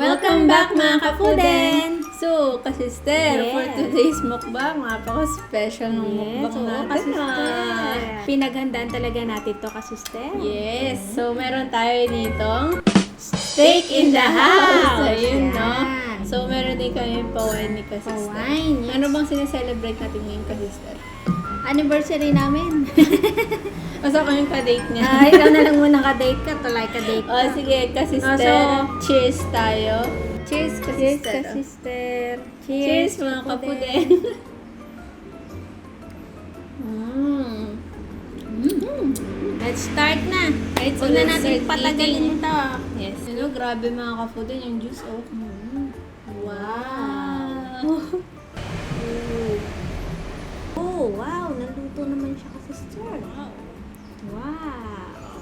Welcome back mga ka-fooden! So, ka-sister, Yes. for today's mukbang, napaka-special ng mukbang natin. Ka-sister. Pinaghandaan talaga natin to, ka-sister. Yes! So, meron tayo ditong steak in the house! Ayun, no? Yan. So, meron din kami pa-wine ni ka-sister. Pa-wine, yes. Ano bang sineselebrate natin ngayon, ka-sister? Anniversary namin. Basta ko yung ka-date niya. Ikaw na lang muna ka-date ka. Tulay ka-date ka. O, sige, ka-sister. Cheers tayo. Cheers, Cheers, ka-sister. ka-sister. Cheers, mga ka-fooden. Let's start na. Right, so Huwag na let's natin start patagalin eating. ito. Yes. Grabe mga ka-fooden yung juice, oh. Wow! Oh, wow. Naluto naman siya, ka-sister. Wow! Wow.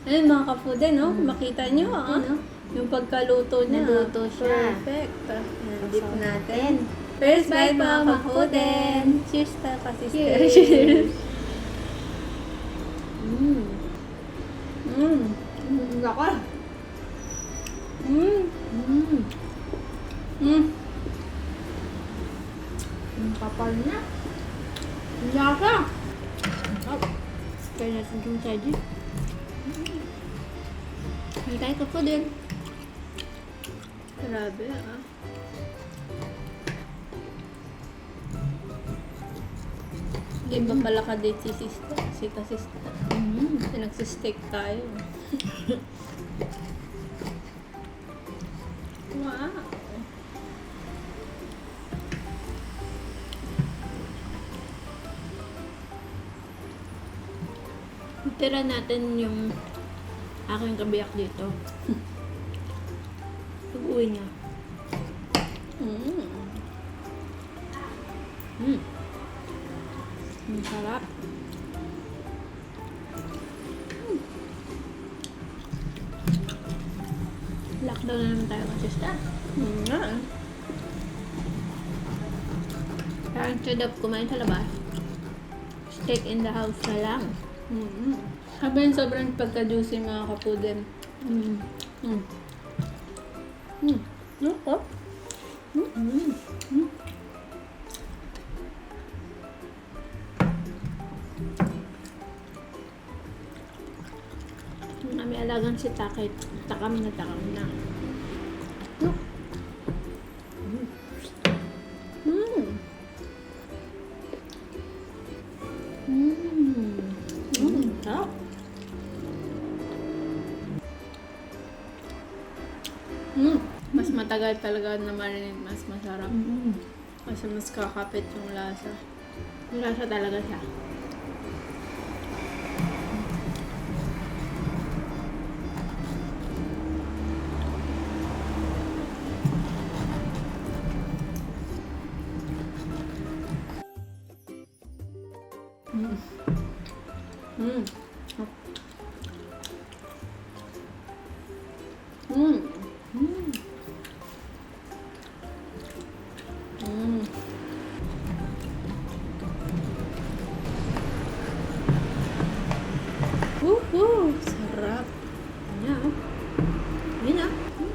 Ayun mga ka-fooden, no? Makita nyo, ah. Ano? Yung pagkaluto niya. Naluto siya. Perfect. Dip Sauce natin. First bite mga ka-fooden. Cheers ta kasi sister. Cheers. Laka. Ang kapal na. Laka. Kaya natin yung teddy. Hindi tayo ka-fooden. Grabe, ah. Hindi ba pala ka-date si sister? Si ka-sister. Nagsistake tayo. Wow! Tira natin yung aking kabiyak dito. Pag-uwi niya. Ang sarap. Lockdown na naman tayo kasi sister. Nga. Parang chad up kumain sa labas. Steak in the house na lang. Sabi yung sobrang pagka-juicy mga ka-fooden. Oh. May alagang si Takay. Takam na. Sarap. Mas matagal talaga na marinate, mas masarap. Kasi mas kakapit yung lasa. Yung lasa talaga siya. Mm. Mm. Mm. Mm. Woohoo! Sarap. Yan oh. Yun ah.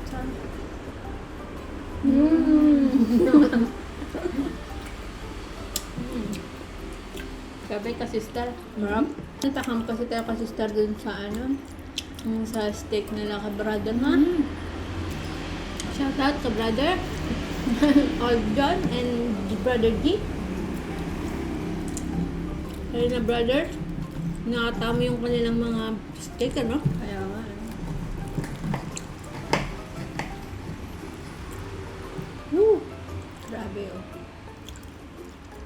Sarap. Sabi ka sister, marap. Natakam kasi tayo ka sister dun sa yung sa steak nila ka brother ha. Shout out ka brother. All John and brother G. Kaya na brother, nakatama yung kanilang mga steak ano. Kaya nga. Woo! Grabe oh.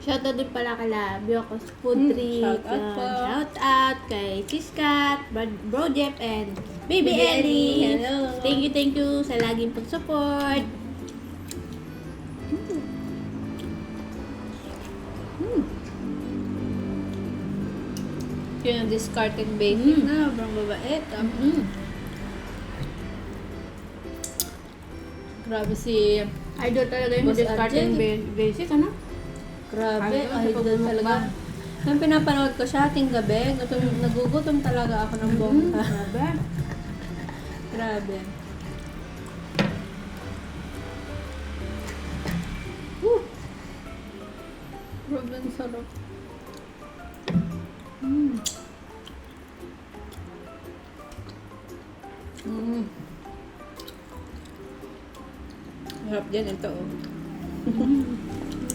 Shoutout din pala kala Biocos Food Trip. Shoutout po. Shoutout kay Siskat, Bro Jeff, and Baby Baby Ellie. Ellie. Hello. Thank you sa laging pag-support. Yun ang discarded baking na. Sobrang babait. Grabe si... Idol talaga yung Boss discarding basic, ano? Grabe, Idol idol talaga. Nung pinapanood ko siya ating gabi, nagugutom talaga ako ng bongga. Grabe. Grabe. Grabe, ang sarap. Sarap din ito oh.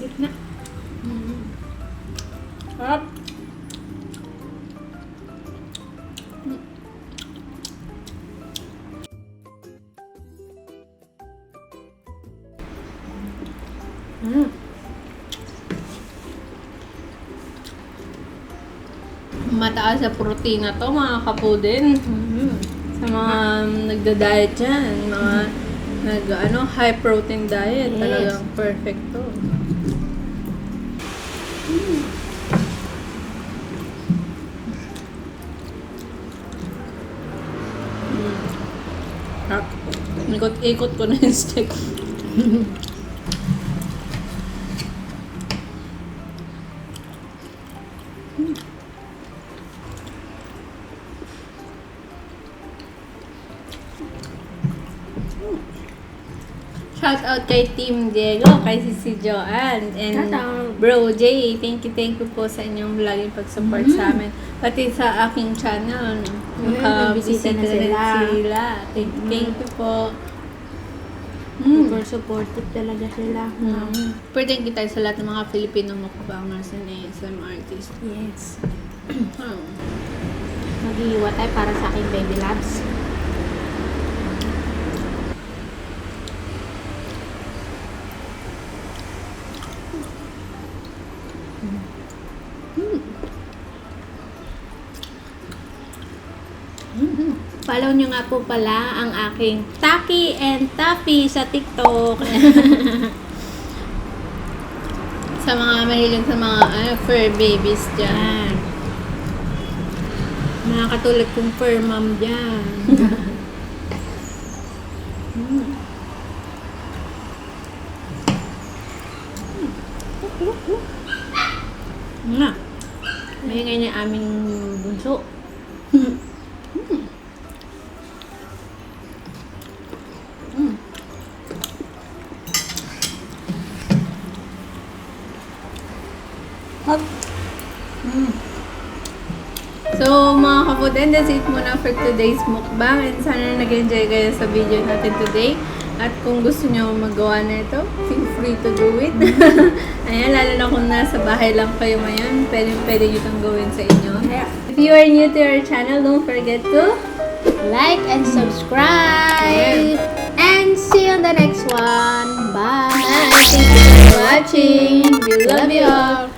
Gitna. Sarap. Mataas sa protina to mga ka-fooden. Sa mga nagda-diet dyan, mga high protein diet, Yes. talagang perfect to. Ikot-ikot ko na yung steak. Shout out kay Team Diego, kay Sisi Joanne, and Shout out. Bro J. Thank you po sa inyong laging pag-support sa amin. Pati sa aking channel, Nagbisita na sila. Thank you po. Super supportive talaga sila. Pwede kita sa lahat ng mga Filipino mukbangers and ASM artists. Yes. Maghihiwa tayo para sa aking baby labs. Follow nyo nga po pala ang aking Taki and Taffy sa TikTok. Sa mga mahilig sa mga fur babies dyan. Mga katulad kong fur mom dyan. Nga. Mahingay na aming bunso. Hot. So, mga ka-fooden, that's it muna for today's mukbang. And sana nag-enjoy kayo sa video natin today. At kung gusto nyo magawa na ito, feel free to do it. Ayan, lalo na kung nasa bahay lang kayo ngayon, pwede nyo itong gawin sa inyo. If you are new to our channel, don't forget to Like and subscribe. And see you on the next one. Bye. thank you for watching. We love you all.